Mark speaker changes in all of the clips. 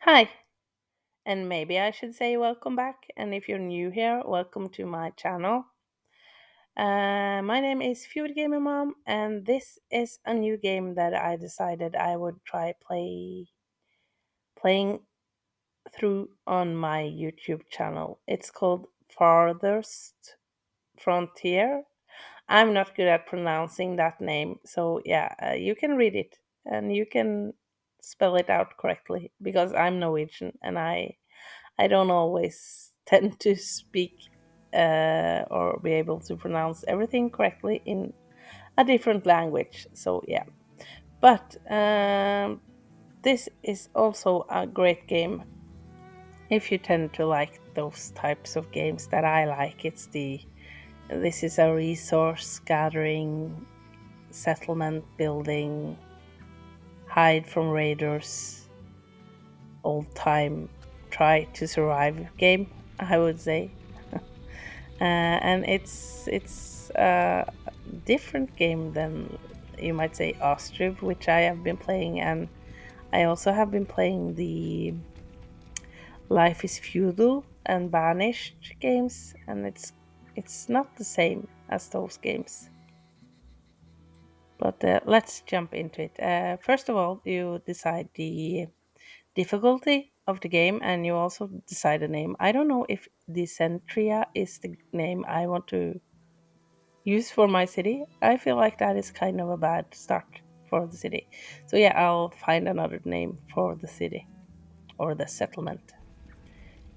Speaker 1: Hi, and maybe I should say welcome back. And if you're new here, welcome to my channel. My name is Feud Gamer Mom, and this is a new game that I decided I would try playing through on my YouTube channel. It's called Farthest Frontier. I'm not good at pronouncing that name, so yeah, you can read it and you can spell it out correctly because I'm Norwegian and I don't always tend to speak or be able to pronounce everything correctly in a different language. So, yeah. But this is also a great game if you tend to like those types of games that I like. This is a resource gathering, settlement building, hide from raiders, old time try to survive game, I would say. And it's a different game than you might say Ostriv, which I have been playing, and I also have been playing the Life is Feudal and Banished games, and it's not the same as those games. But let's jump into it. First of all, you decide the difficulty of the game, and you also decide a name. I don't know if Decentria is the name I want to use for my city. I feel like that is kind of a bad start for the city. So yeah, I'll find another name for the city or the settlement.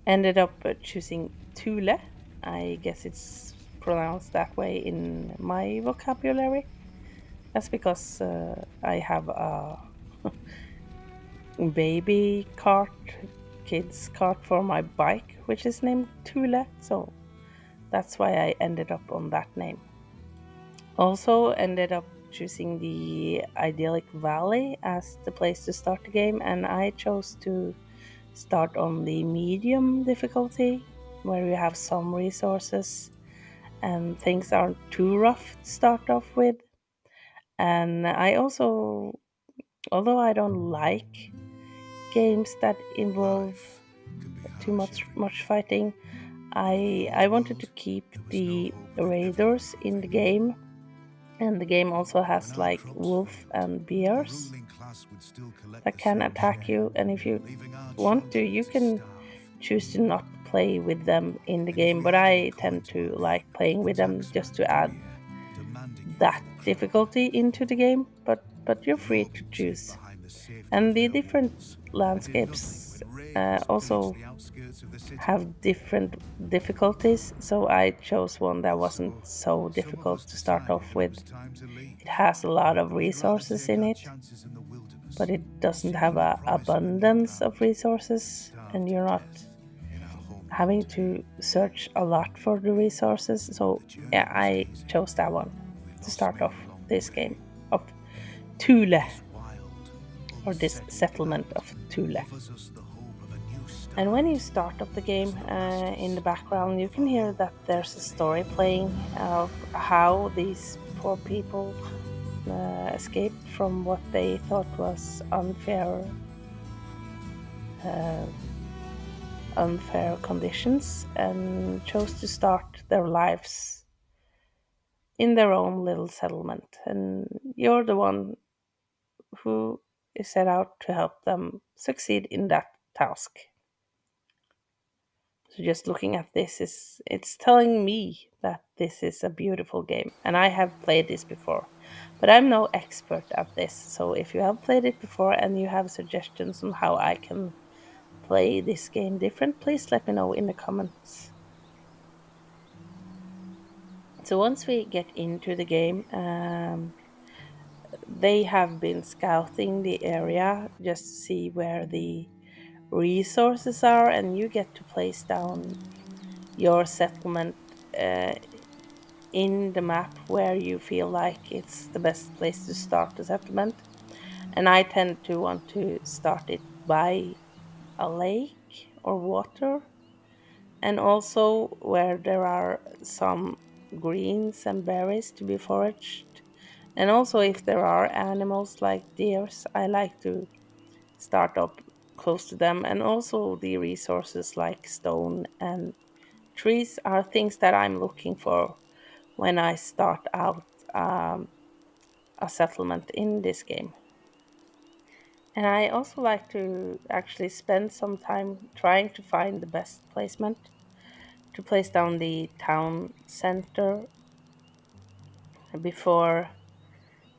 Speaker 1: Ended up choosing Thule. I guess it's pronounced that way in my vocabulary. That's because I have a baby cart, kids cart for my bike, which is named Thule. So that's why I ended up on that name. Also ended up choosing the idyllic valley as the place to start the game, and I chose to start on the medium difficulty where you have some resources and things aren't too rough to start off with. And I also, although I don't like games that involve too much fighting, I wanted to keep the raiders in the game, and the game also has like wolf and bears that can attack you, and if you want to you can choose to not play with them in the game, but I tend to like playing with them just to add that difficulty into the game, but you're free to choose. And the different landscapes also have different difficulties, so I chose one that wasn't so difficult to start off with. It has a lot of resources in it, but it doesn't have a abundance of resources, and you're not having to search a lot for the resources. So yeah, I chose that one to start off this game of Thule, or this settlement of Thule. And when you start up the game, in the background, you can hear that there's a story playing of how these poor people escaped from what they thought was uh, unfair conditions and chose to start their lives in their own little settlement. And you're the one who is set out to help them succeed in that task. So just looking at this is it's telling me that this is a beautiful game, and I have played this before, but I'm no expert at this. So if you have played it before and you have suggestions on how I can play this game different, please let me know in the comments. So once we get into the game, they have been scouting the area just to see where the resources are, and you get to place down your settlement uh, in the map where you feel like it's the best place to start the settlement. And I tend to want to start it by a lake or water, and also where there are some greens and berries to be foraged. And also, if there are animals like deers, I like to start up close to them, and also the resources like stone and trees are things that I'm looking for when I start out um, a settlement in this game. And I also like to actually spend some time trying to find the best placement to place down the town center before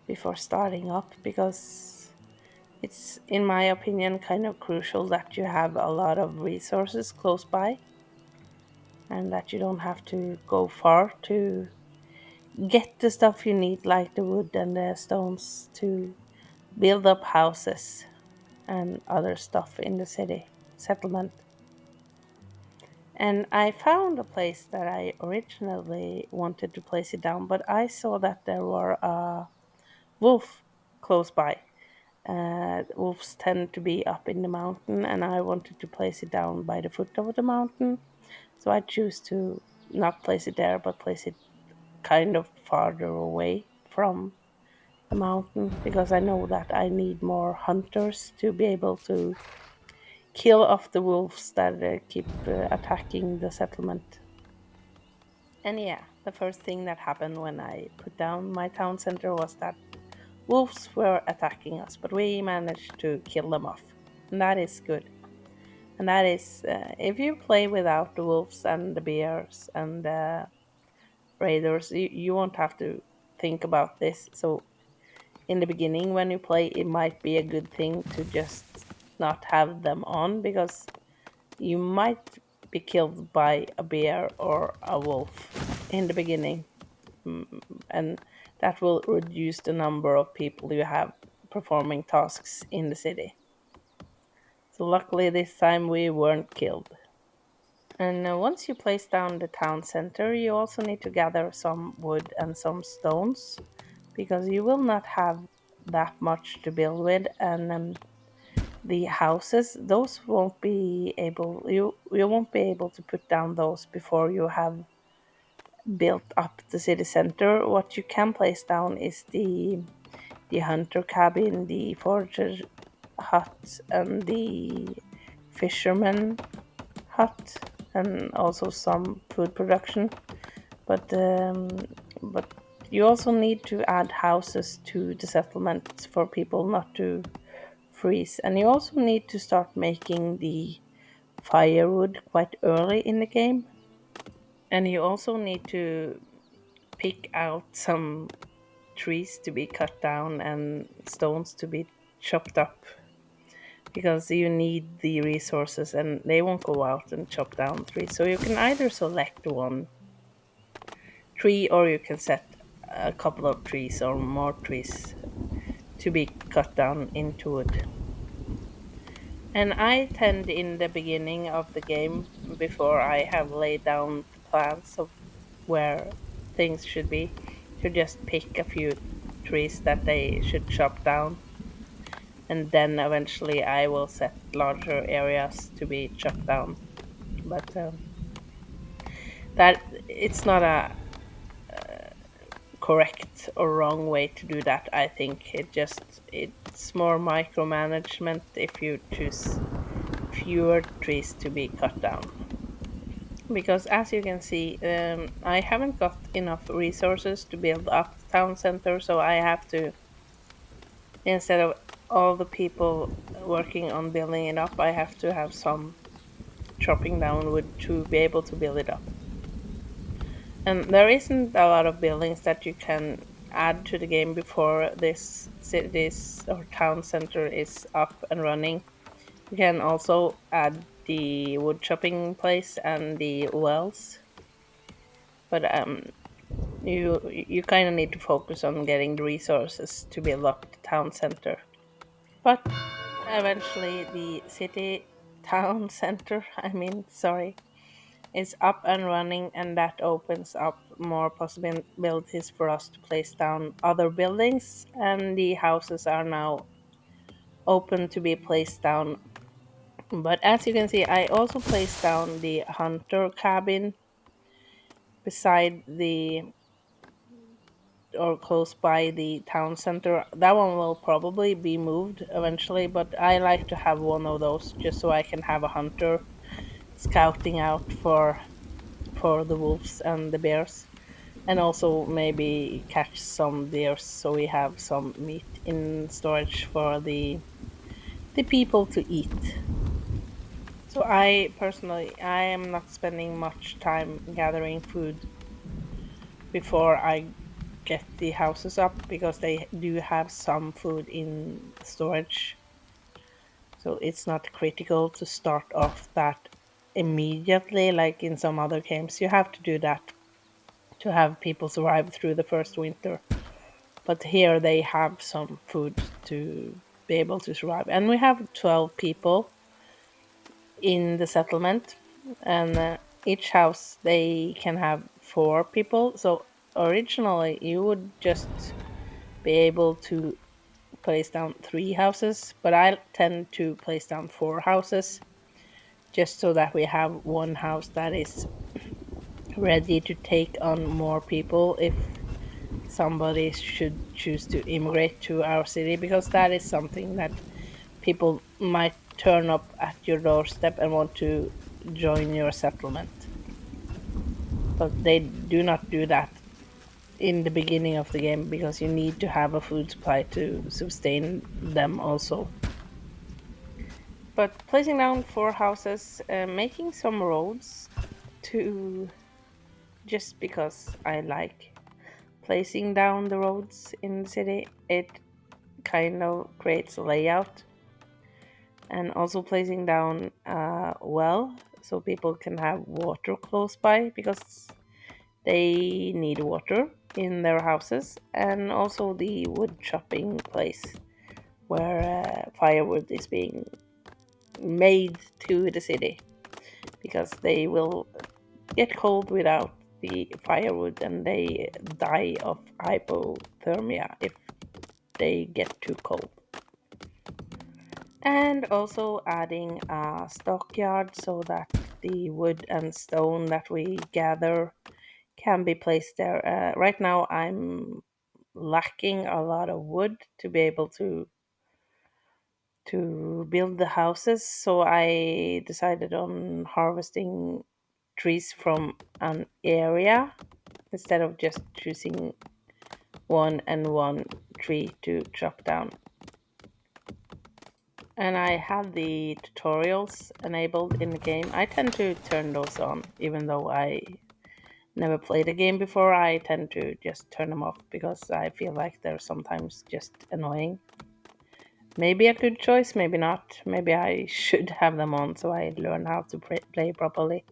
Speaker 1: before starting up, because it's, in my opinion, kind of crucial that you have a lot of resources close by and that you don't have to go far to get the stuff you need, like the wood and the stones, to build up houses and other stuff in the city settlement. And I found a place that I originally wanted to place it down, but I saw that there were a wolf close by. Wolves tend to be up in the mountain, and I wanted to place it down by the foot of the mountain. So I choose to not place it there, but place it kind of farther away from the mountain, because I know that I need more hunters to be able to kill off the wolves that keep attacking the settlement. And yeah, the first thing that happened when I put down my town center was that wolves were attacking us, but we managed to kill them off. And that is good. And that is, if you play without the wolves and the bears and the raiders, you won't have to think about this. So, in the beginning, when you play, it might be a good thing to just not have them on, because you might be killed by a bear or a wolf in the beginning. And that will reduce the number of people you have performing tasks in the city. So luckily this time we weren't killed. And once you place down the town center, you also need to gather some wood and some stones, because you will not have that much to build with. And the houses, those won't be able, you won't be able to put down those before you have built up the city center. What you can place down is the hunter cabin, the forager hut, and the fisherman hut, and also some food production. But but you also need to add houses to the settlement for people not to freeze, and you also need to start making the firewood quite early in the game, and you also need to pick out some trees to be cut down and stones to be chopped up, because you need the resources and they won't go out and chop down trees. So you can either select one tree, or you can set a couple of trees or more trees to be cut down into wood. And I tend, in the beginning of the game, before I have laid down the plans of where things should be, to just pick a few trees that they should chop down, and then eventually I will set larger areas to be chopped down. But that it's not a correct or wrong way to do that. I think it's more micromanagement if you choose fewer trees to be cut down. Because as you can see, I haven't got enough resources to build up the town center, so I have to, instead of all the people working on building it up, I have to have some chopping down wood to be able to build it up. And there isn't a lot of buildings that you can add to the game before this city's or town center is up and running. You can also add the wood chopping place and the wells, but you kind of need to focus on getting the resources to build up the town center. But eventually, the city town center, I mean, sorry, is up and running, and that opens up more possibilities for us to place down other buildings, and the houses are now open to be placed down. But as you can see, I also placed down the hunter cabin beside the or close by the town center. That one will probably be moved eventually, but I like to have one of those just so I can have a hunter scouting out for the wolves and the bears, and also maybe catch some deer so we have some meat in storage for the people to eat. So I personally I am not spending much time gathering food before I get the houses up because they do have some food in storage. So it's not critical to start off that immediately like in some other games. You have to do that to have people survive through the first winter. But here they have some food to be able to survive. And we have 12 people in the settlement, and each house they can have 4 people. So originally you would just be able to place down 3 houses, but I tend to place down 4 houses just so that we have one house that is ready to take on more people if somebody should choose to immigrate to our city, because that is something that people might turn up at your doorstep and want to join your settlement. But they do not do that in the beginning of the game because you need to have a food supply to sustain them also. But placing down 4 houses, making some roads to just because I like placing down the roads in the city, it kind of creates a layout, and also placing down well so people can have water close by because they need water in their houses, and also the wood chopping place where firewood is being made to the city because they will get cold without the firewood and they die of hypothermia if they get too cold. And also adding a stockyard so that the wood and stone that we gather can be placed there. Right now, I'm lacking a lot of wood to be able to build the houses, so I decided on harvesting trees from an area instead of just choosing one tree to chop down. And I have the tutorials enabled in the game. I tend to turn those on, even though I never played a game before. I tend to just turn them off because I feel like they're sometimes just annoying. Maybe a good choice, maybe not. Maybe I should have them on so I learn how to play properly.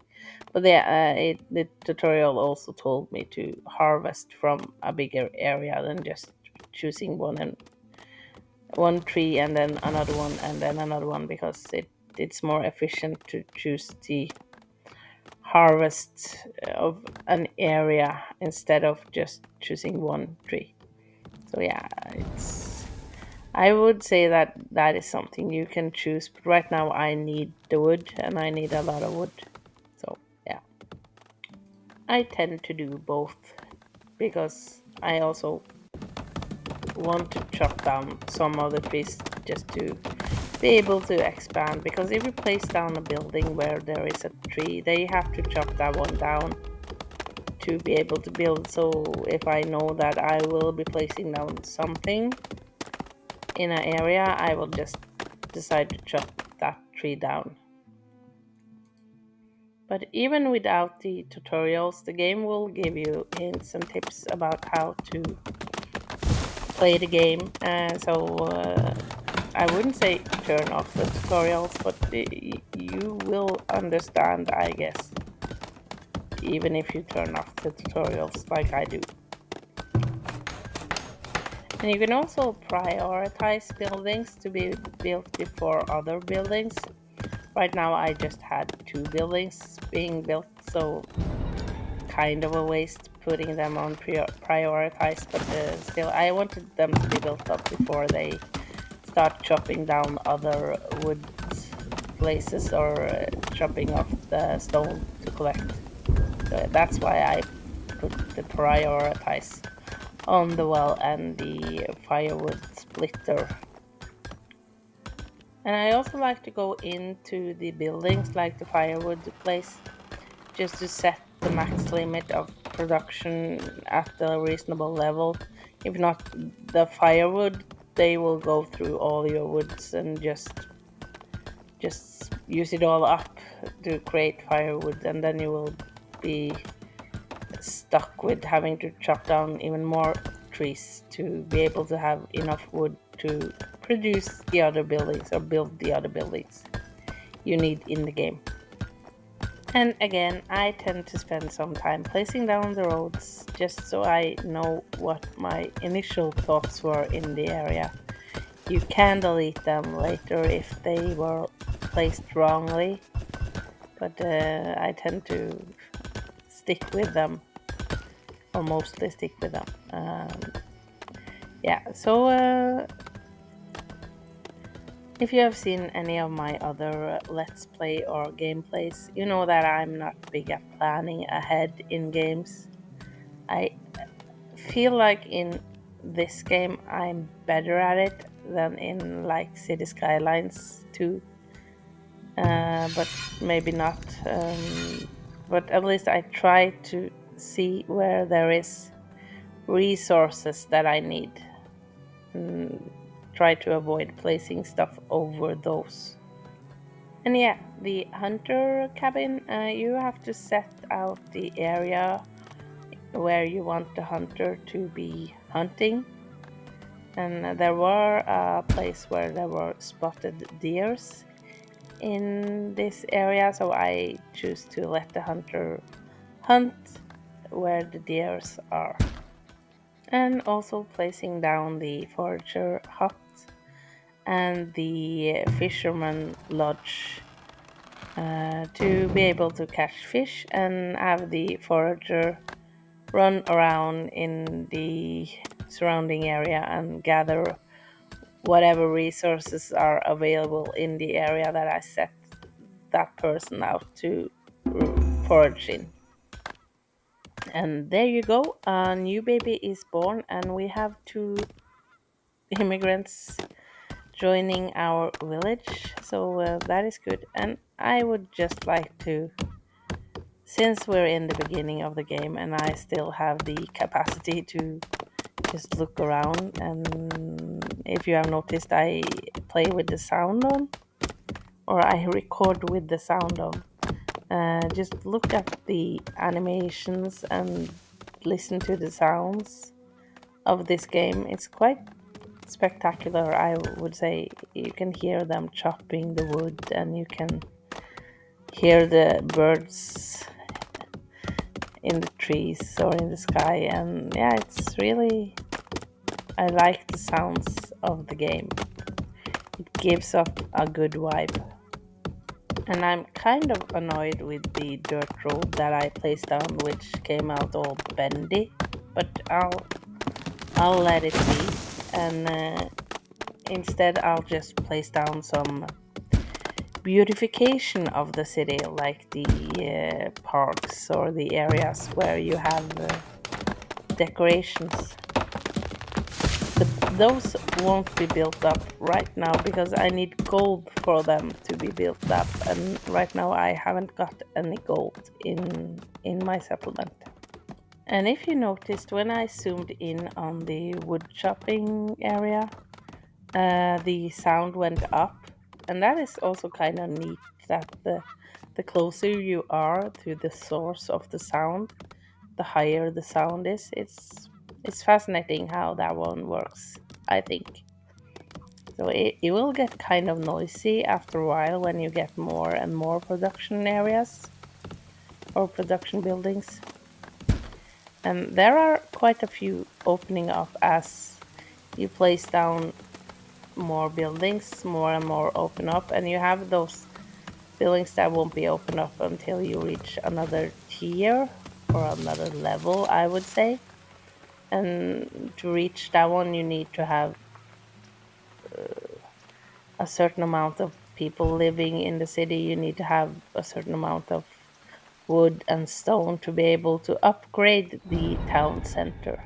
Speaker 1: But yeah, the tutorial also told me to harvest from a bigger area than just choosing one tree and then another one and then another one, because it's more efficient to choose the harvest of an area instead of just choosing one tree. So yeah, it's I would say that that is something you can choose, but right now I need the wood and I need a lot of wood. So yeah, I tend to do both because I also want to chop down some of the trees just to be able to expand, because if you place down a building where there is a tree, they have to chop that one down to be able to build. So if I know that I will be placing down something in an area, I will just decide to chop that tree down. But even without the tutorials, the game will give you hints and tips about how to play the game. So I wouldn't say turn off the tutorials, but you will understand, I guess, even if you turn off the tutorials like I do. And you can also prioritize buildings to be built before other buildings. Right now I just had 2 buildings being built, so kind of a waste putting them on prioritize, but still I wanted them to be built up before they start chopping down other wood places or chopping off the stone to collect. So that's why I put the prioritize on the wall and the firewood splitter. And I also like to go into the buildings, like the firewood place, just to set the max limit of production at a reasonable level. If not the firewood, they will go through all your woods and just use it all up to create firewood, and then you will be stuck with having to chop down even more trees to be able to have enough wood to produce the other buildings or build the other buildings you need in the game. And again, I tend to spend some time placing down the roads just so I know what my initial thoughts were in the area. You can delete them later if they were placed wrongly, but I tend to stick with them, or mostly stick with them. Yeah, so if you have seen any of my other Let's Play or gameplays, you know that I'm not big at planning ahead in games. I feel like in this game I'm better at it than in like City Skylines 2, but maybe not. But at least I try to see where there is resources that I need. And try to avoid placing stuff over those. And yeah, the hunter cabin, you have to set out the area where you want the hunter to be hunting. And there were a place where there were spotted deers in this area, so I choose to let the hunter hunt where the deers are. And also placing down the forager hut and the fisherman lodge to be able to catch fish and have the forager run around in the surrounding area and gather whatever resources are available in the area that I set that person out to forage in. And there you go, a new baby is born, and we have two immigrants joining our village, so that is good. And I would just like to, since we're in the beginning of the game and I still have the capacity to just look around, and if you have noticed, I play with the sound on, or I record with the sound on. Just look at the animations and listen to the sounds of this game. It's quite spectacular, I would say. You can hear them chopping the wood, and you can hear the birds in the trees or in the sky. And yeah, it's really, I like the sounds of the game. It gives off a good vibe. And I'm kind of annoyed with the dirt road that I placed down, which came out all bendy. But I'll let it be, and instead I'll just place down some beautification of the city, like the parks or the areas where you have decorations. Those won't be built up right now because I need gold for them to be built up, and right now I haven't got any gold in my settlement. And if you noticed, when I zoomed in on the wood chopping area, the sound went up, and that is also kind of neat. That the closer you are to the source of the sound, the higher the sound is. It's fascinating how that one works, I think. So it will get kind of noisy after a while when you get more and more production areas or production buildings. And there are quite a few opening up as you place down more buildings, more and more open up, and you have those buildings that won't be open up until you reach another tier or another level, I would say. And to reach that one, you need to have a certain amount of people living in the city. You need to have a certain amount of wood and stone to be able to upgrade the town center.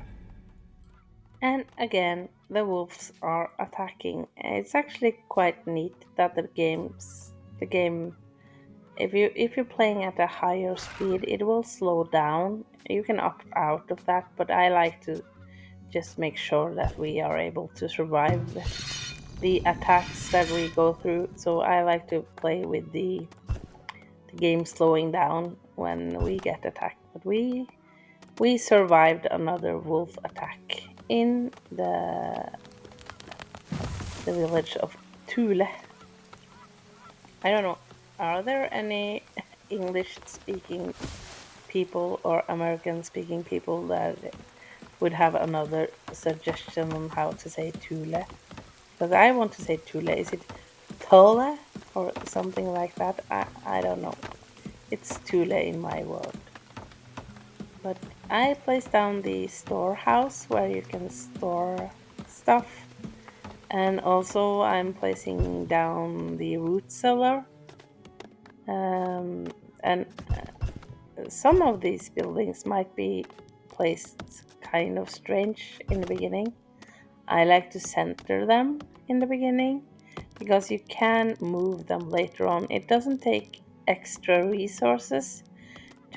Speaker 1: And again, the wolves are attacking. It's actually quite neat that the game, if you're playing at a higher speed, it will slow down. You can opt out of that, but I like to just make sure that we are able to survive the attacks that we go through. So I like to play with the game slowing down when we get attacked. But we survived another wolf attack in the village of Thule. I don't know. Are there any English speaking people or American speaking people that would have another suggestion on how to say Thule? Because I want to say Thule. Is it Thule or something like that? I don't know. It's Thule in my world. But I placed down the storehouse where you can store stuff. And also I'm placing down the root cellar. And some of these buildings might be placed kind of strange in the beginning. I like to center them in the beginning because you can move them later on. It doesn't take extra resources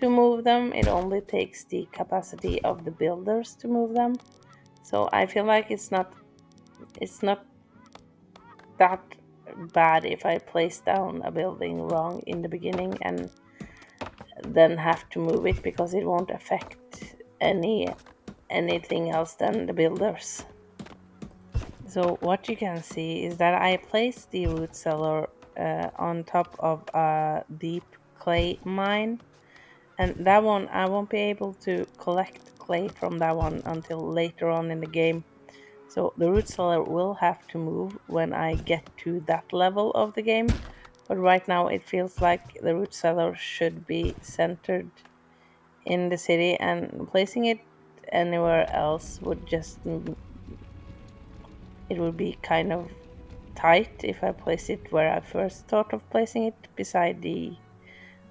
Speaker 1: to move them, it only takes the capacity of the builders to move them. So I feel like it's not that bad if I place down a building wrong in the beginning and then have to move it because it won't affect anything else than the builders. So what you can see is that I placed the root cellar on top of a deep clay mine, and that one I won't be able to collect clay from that one until later on in the game. So the root cellar will have to move when I get to that level of the game. But right now it feels like the root cellar should be centered in the city, and placing it anywhere else would just it would be kind of tight if I place it where I first thought of placing it, beside the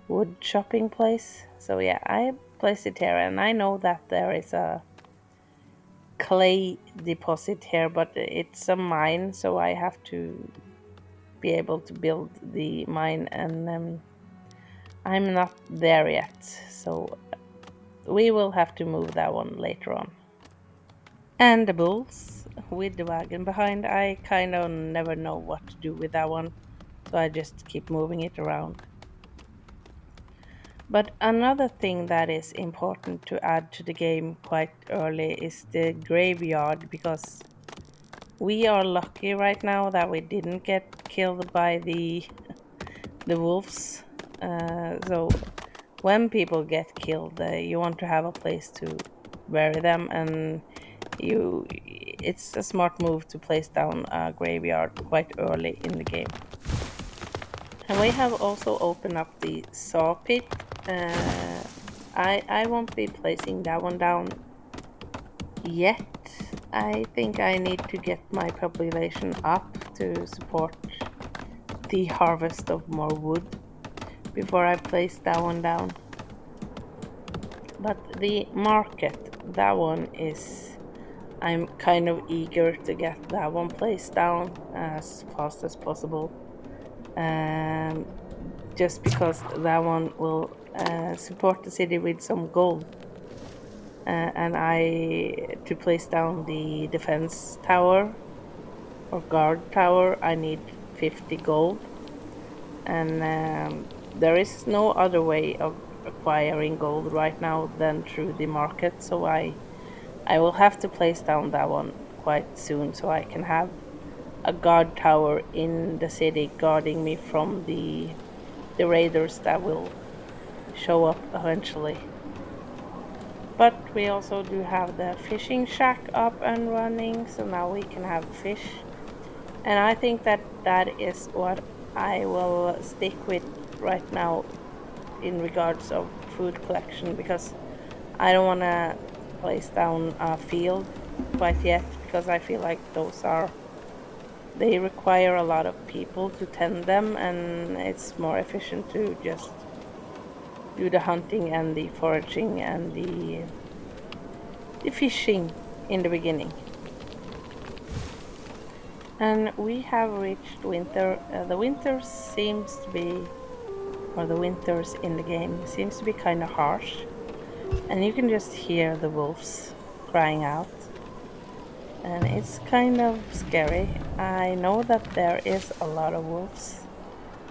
Speaker 1: wood shopping place. So yeah, I placed it here, and I know that there is a clay deposit here, but it's a mine, so I have to be able to build the mine, and I'm not there yet, so we will have to move that one later on. And the bulls with the wagon behind, I kind of never know what to do with that one, so I just keep moving it around. But another thing that is important to add to the game quite early is the graveyard, because we are lucky right now that we didn't get killed by the wolves. So when people get killed, you want to have a place to bury them, and it's a smart move to place down a graveyard quite early in the game. And we have also opened up the saw pit. Uh, I won't be placing that one down yet. I think I need to get my population up to support the harvest of more wood before I place that one down. But the market, that one is, I'm kind of eager to get that one placed down as fast as possible. Um, just because that one will support the city with some gold. And I to place down the defense tower or guard tower, I need 50 gold, and there is no other way of acquiring gold right now than through the market. So I will have to place down that one quite soon, so I can have a guard tower in the city guarding me from the raiders that will show up eventually. But we also do have the fishing shack up and running, so now we can have fish. And I think that that is what I will stick with right now in regards of food collection, because I don't want to place down a field quite yet, because I feel like they require a lot of people to tend them, and it's more efficient to just do the hunting and the foraging and the fishing in the beginning. And we have reached winter. The winter seems to be, or the winters in the game seems to be kind of harsh. And you can just hear the wolves crying out. And it's kind of scary. I know that there is a lot of wolves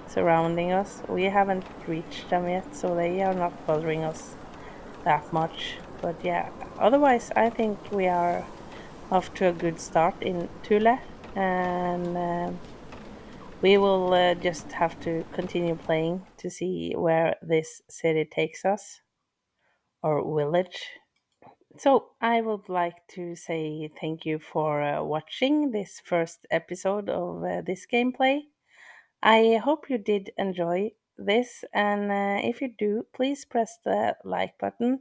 Speaker 1: surrounding us. We haven't reached them yet, so they are not bothering us that much. But yeah, otherwise, I think we are off to a good start in Thule, and we will just have to continue playing to see where this city takes us, or village. So, I would like to say thank you for watching this first episode of this gameplay. I hope you did enjoy this, and if you do, please press the like button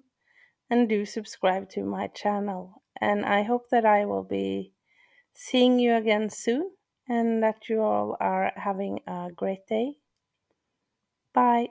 Speaker 1: and do subscribe to my channel. And I hope that I will be seeing you again soon and that you all are having a great day. Bye.